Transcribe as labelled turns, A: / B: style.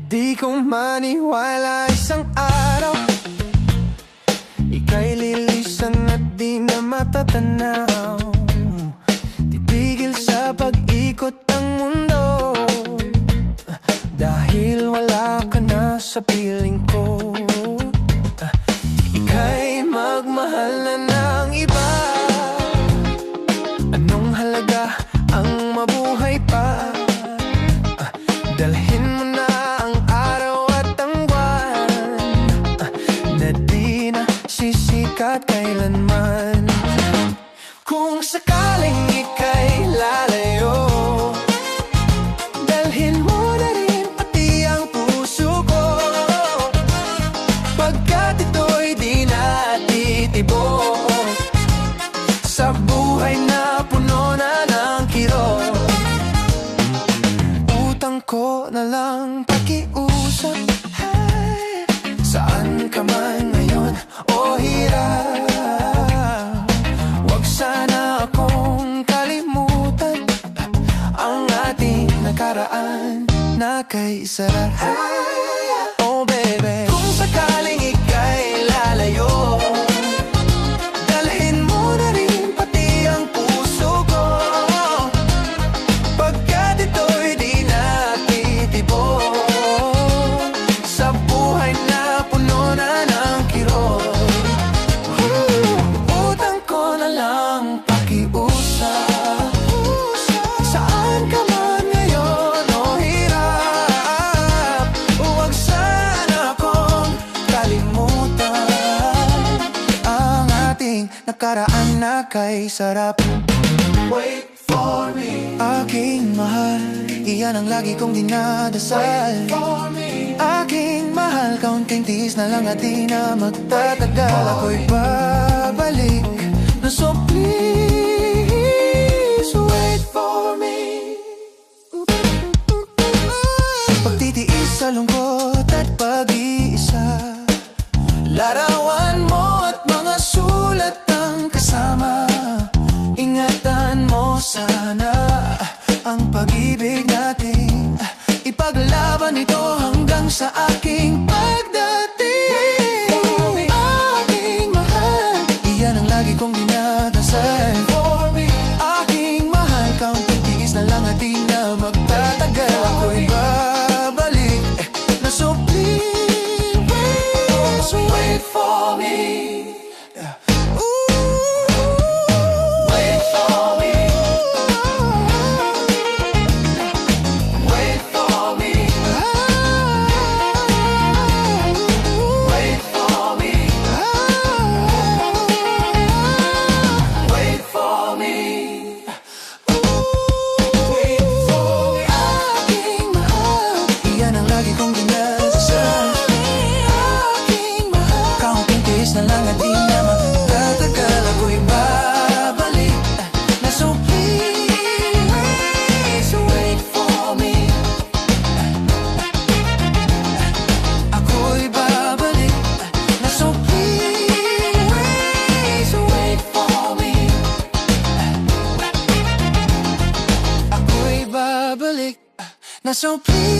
A: Di ko maniwala isang araw ika'y lilisan at di na matatanaw. Titigil sa pag-ikot ang mundo dahil wala ka na sa piling ko. Ika'y magmahal na ng iba. Anong halaga ang mabuhay pa? Dalhin mo na ang araw at ang buwan na di na sisikat kailanman. Kung sakaling ika'y lalayo, dalhin mo na rin pati ang puso ko, pagkat ito'y di na titibok sa buhay na puno na ng kirot. Utang ko na lang pakiusap, ay, saan ka man ngayon o hirap, wag sana akong kalimutan ang ating nakaraan na kay sarap. Oh baby, kung sakaling ika'y lalayo, dalhin mo na rin pati ang puso ko, pagkat ito'y di na titibok sa buhay na puno na ng kirot. Utang ko na lang pakiusap, saan ka man ngayon o hirap, huwag sana akong kalimutan ang ating nakaraan na kay sarap. Wait for me, aking mahal, iyan ang lagi kong dinadasal. Wait for me, aking mahal, kaunting tiis na lang at di na magtatagal. Ako'y babalik na, so please wait for me. Pagtitiis sa lungkot at pag-iisa, larawan mo at mga sulat ang kasama. Ingatan mo sana ang pag-ibig natin, ipaglaban ito hanggang sa aking pagdating. Aking mahal, iyan ang lagi kong dinadasal. Aking mahal, kaunting tiis na lang at di na magtatagal. Ako'y babalik na, so please wait for me. So please